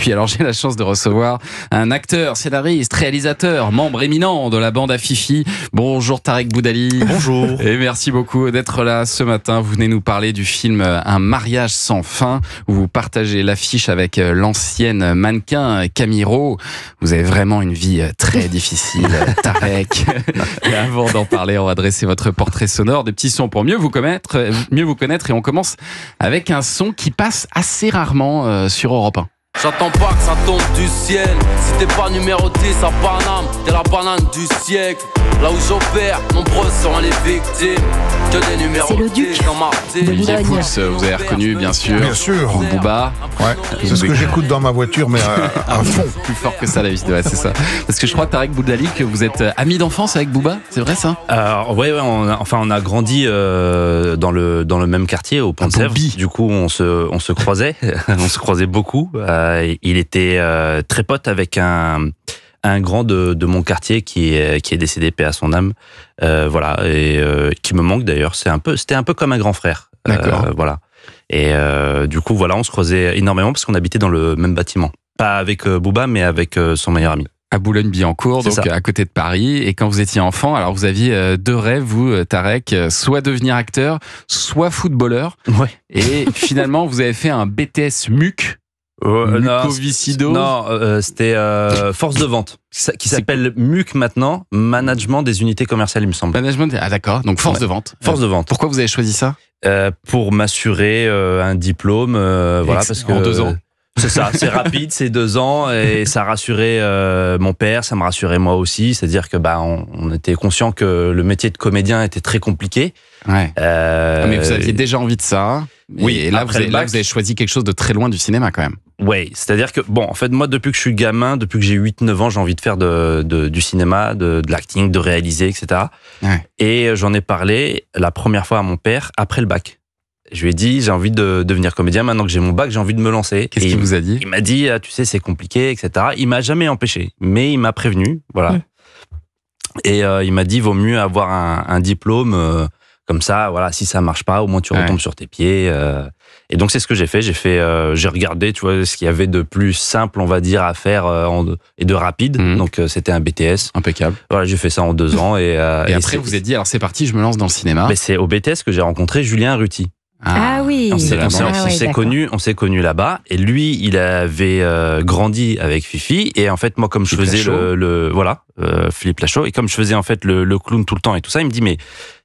Fifi. Alors j'ai la chance de recevoir un acteur, scénariste, réalisateur, membre éminent de la bande à Fifi. Bonjour Tarek Boudali. Bonjour. Et merci beaucoup d'être là ce matin. Vous venez nous parler du film Un mariage sans fin, où vous partagez l'affiche avec l'ancienne mannequin Camiro. Vous avez vraiment une vie très difficile, Tarek. Et avant d'en parler, on va dresser votre portrait sonore, des petits sons pour mieux vous connaître. Et on commence avec un son qui passe assez rarement sur Europe 1. J'attends pas que ça tombe du ciel. Si t'es pas numéro 10 à Paname, t'es la banane du siècle. Là où j'opère, nombreuses seront les victimes. Que des numéros 10 dans ma tête. Olivier Pouls, vous avez reconnu bien sûr. Bien sûr. Booba. Ouais, c'est ce que j'écoute dans ma voiture, mais à fond. Plus fort que ça, la vie, ouais, c'est ça. Parce que je crois, Tarek Boudali, que vous êtes ami d'enfance avec Booba, c'est vrai ça? Ouais, on a grandi dans le même quartier, au Pont de Sèvres. Du coup, on se croisait, on se croisait beaucoup. Il était très pote avec un grand de mon quartier qui est décédé, paix à son âme, voilà, et qui me manque d'ailleurs. C'était un peu comme un grand frère. D'accord. Voilà. Et du coup, voilà, on se croisait énormément parce qu'on habitait dans le même bâtiment. Pas avec Booba, mais avec son meilleur ami. À Boulogne-Billancourt, donc à côté de Paris. Et quand vous étiez enfant, alors vous aviez deux rêves, vous, Tarek, soit devenir acteur, soit footballeur. Ouais. Et finalement, vous avez fait un BTS MUC. Mucoviscidose. Non, c'était force de vente, qui s'appelle MUC maintenant, Management des unités commerciales, il me semble. Management, ah d'accord, donc force de vente. Force de vente. Pourquoi vous avez choisi ça? Pour m'assurer un diplôme, voilà, parce que en 2 ans. C'est ça, c'est rapide, c'est 2 ans, et ça rassurait mon père, ça me rassurait moi aussi, c'est-à-dire que on était conscient que le métier de comédien était très compliqué. Ouais. Mais vous aviez déjà envie de ça. Oui. Et là, vous avez choisi quelque chose de très loin du cinéma quand même. Oui, c'est-à-dire que, en fait, moi, depuis que je suis gamin, depuis que j'ai 8-9 ans, j'ai envie de faire du cinéma, de l'acting, de réaliser, etc. Ouais. Et j'en ai parlé la première fois à mon père après le bac. Je lui ai dit, j'ai envie de devenir comédien. Maintenant que j'ai mon bac, j'ai envie de me lancer. Qu'est-ce qu'il vous a dit? Il m'a dit, tu sais, c'est compliqué, etc. Il m'a jamais empêché, mais il m'a prévenu, voilà. Ouais. Et il m'a dit, vaut mieux avoir un diplôme comme ça, voilà. Si ça marche pas, au moins tu retombes sur tes pieds. Et donc c'est ce que j'ai fait. J'ai regardé, tu vois, ce qu'il y avait de plus simple, on va dire, à faire et de rapide. Donc c'était un BTS. Impeccable. Voilà, j'ai fait ça en 2 ans. Et après, vous vous êtes dit, alors c'est parti, je me lance dans le cinéma. Mais c'est au BTS que j'ai rencontré Julien Ruti. Ah oui. On s'est connus là-bas, et lui, il avait grandi avec Fifi, et en fait, moi, comme je faisais Philippe Lachaud, et comme je faisais en fait le clown tout le temps et tout ça, il me dit, mais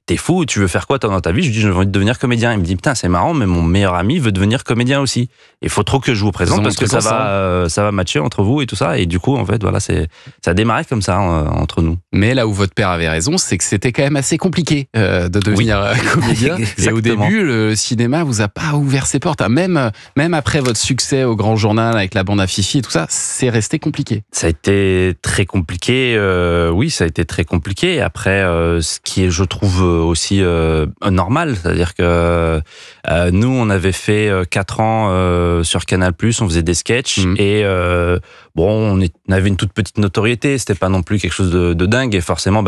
t'es fou, tu veux faire quoi dans ta vie? Je lui dis, j'ai envie de devenir comédien. Il me dit, putain, c'est marrant, mais mon meilleur ami veut devenir comédien aussi. Il faut trop que je vous présente parce que ça va matcher entre vous et tout ça. Et du coup, en fait, voilà, ça a démarré comme ça entre nous. Mais là où votre père avait raison, c'est que c'était quand même assez compliqué de devenir comédien. Et au début, le cinéma vous a pas ouvert ses portes. Même après votre succès au Grand Journal avec la bande à Fifi et tout ça, c'est resté compliqué. Ça a été très compliqué. Oui, ça a été très compliqué. Après, ce qui est, je trouve, aussi normal, c'est-à-dire que nous, on avait fait 4 ans sur Canal+, on faisait des sketchs et on avait une toute petite notoriété, c'était pas non plus quelque chose de dingue, et forcément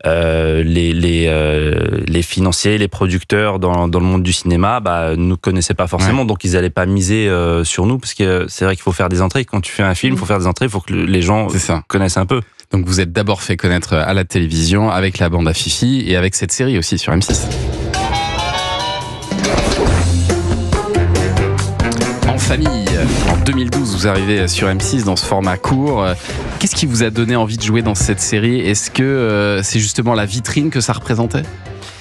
les financiers, les producteurs dans le monde du cinéma nous connaissaient pas forcément, donc ils allaient pas miser sur nous, parce que c'est vrai qu'il faut faire des entrées. Quand tu fais un film, il faut faire des entrées, il faut que les gens connaissent un peu. Donc vous êtes d'abord fait connaître à la télévision avec la bande à Fifi et avec cette série aussi sur M6. En famille, en 2012, vous arrivez sur M6 dans ce format court. Qu'est-ce qui vous a donné envie de jouer dans cette série? Est-ce que c'est justement la vitrine que ça représentait?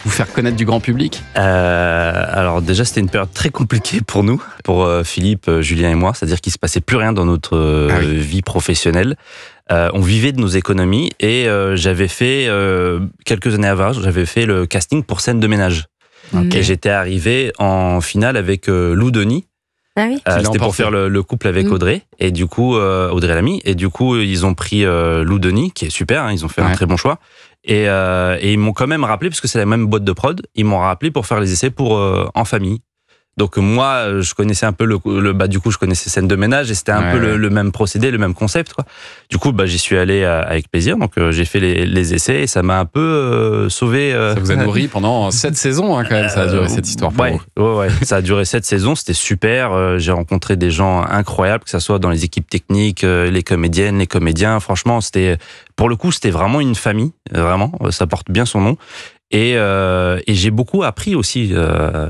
Vous faire connaître du grand public? Alors déjà, c'était une période très compliquée pour nous, pour Philippe, Julien et moi. C'est-à-dire qu'il se passait plus rien dans notre vie professionnelle. On vivait de nos économies, et j'avais fait, quelques années avant, j'avais fait le casting pour Scène de ménage. Okay. Et j'étais arrivé en finale avec Lou Denis. Ah oui. C'était pour faire le couple avec Audrey, et du coup Audrey Lamy, et du coup ils ont pris Lou Denis, qui est super, ils ont fait un très bon choix, et ils m'ont quand même rappelé, parce que c'est la même boîte de prod, ils m'ont rappelé pour faire les essais pour En famille. Donc moi, je connaissais un peu du coup, je connaissais Scène de ménage et c'était un peu le même procédé, le même concept, quoi. Du coup, j'y suis allé avec plaisir. Donc j'ai fait les essais et ça m'a un peu sauvé. Ça vous a nourri pendant 7 saisons, hein, quand même. Ça a duré cette histoire. Pour vous. Ouais. Ça a duré 7 saisons. C'était super. J'ai rencontré des gens incroyables, que ça soit dans les équipes techniques, les comédiennes, les comédiens. Franchement, pour le coup, c'était vraiment une famille. Vraiment, ça porte bien son nom. Et j'ai beaucoup appris aussi.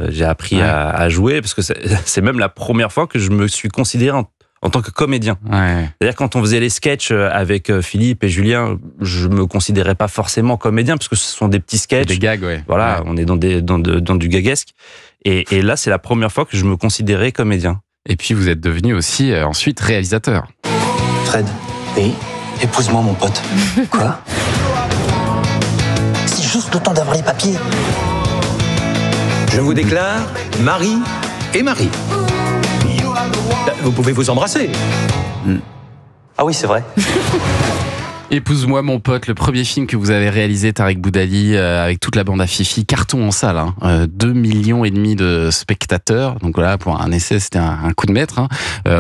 J'ai appris à jouer parce que c'est même la première fois que je me suis considéré en tant que comédien. C'est-à-dire quand on faisait les sketchs avec Philippe et Julien, je me considérais pas forcément comédien parce que ce sont des petits sketchs. Des gags, Voilà, on est dans du gaguesque. Et là, c'est la première fois que je me considérais comédien. Et puis vous êtes devenu aussi ensuite réalisateur. Fred. Oui. Épouse-moi, mon pote. Quoi? Juste le temps d'avoir les papiers. Je vous déclare Marie et Marie. Vous pouvez vous embrasser. Ah oui, c'est vrai. Épouse-moi mon pote, le premier film que vous avez réalisé, Tarek Boudali, avec toute la bande à Fifi, carton en salle, 2,5 millions de spectateurs. Donc voilà, pour un essai, c'était un coup de maître.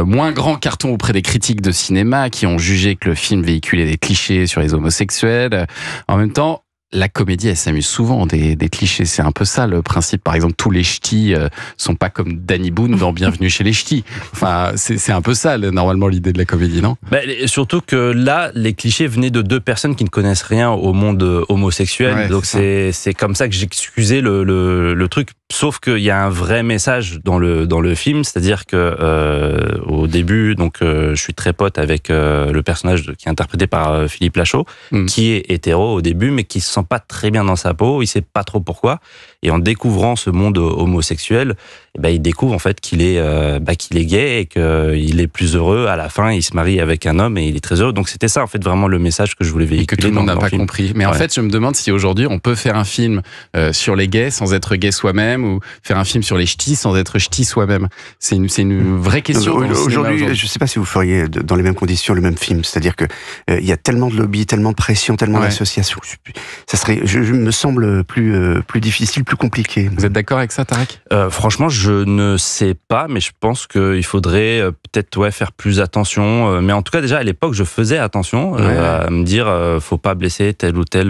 Moins grand carton auprès des critiques de cinéma qui ont jugé que le film véhiculait des clichés sur les homosexuels. En même temps, la comédie, elle s'amuse souvent des clichés. C'est un peu ça le principe. Par exemple, tous les ch'tis sont pas comme Danny Boone dans Bienvenue chez les ch'tis. Enfin, c'est un peu ça, normalement, l'idée de la comédie, non? Surtout que là, les clichés venaient de 2 personnes qui ne connaissent rien au monde homosexuel. Donc c'est comme ça que j'excusais le truc. Sauf qu'il y a un vrai message dans le film, c'est-à-dire que au début, donc je suis très pote avec le personnage qui est interprété par Philippe Lachaud, qui est hétéro au début, mais qui se sent pas très bien dans sa peau, il sait pas trop pourquoi. Et en découvrant ce monde homosexuel, il découvre en fait qu'il est gay et qu'il est plus heureux à la fin. Il se marie avec un homme et il est très heureux. Donc c'était ça en fait vraiment le message que je voulais véhiculer. Et que tout le monde n'a pas compris. Mais en fait, je me demande si aujourd'hui on peut faire un film sur les gays sans être gay soi-même, ou faire un film sur les ch'tis sans être ch'ti soi-même. C'est une vraie question. Aujourd'hui, je sais pas si vous feriez dans les mêmes conditions le même film. C'est-à-dire que il y a tellement de lobby, tellement de pression, tellement d'associations. Ça serait, je me semble plus difficile, plus compliqué. Vous êtes d'accord avec ça, Tarek? Franchement, je ne sais pas, mais je pense qu'il faudrait peut-être faire plus attention. Mais en tout cas, déjà à l'époque, je faisais attention à me dire, faut pas blesser telle ou telle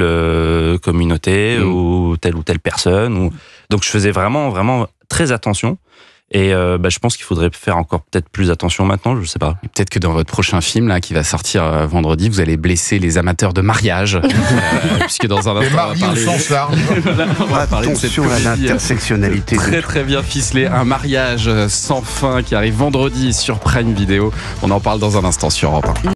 communauté ou telle personne. Donc je faisais vraiment très attention. Et je pense qu'il faudrait faire encore peut-être plus attention maintenant, je sais pas. Et peut-être que dans votre prochain film là, qui va sortir vendredi, vous allez blesser les amateurs de mariage, puisque dans un instant, on va parler au sens large. On va parler de cette Attention à l'intersectionnalité. Très bien ficelé, un mariage sans fin qui arrive vendredi sur Prime Video. On en parle dans un instant sur Europe 1.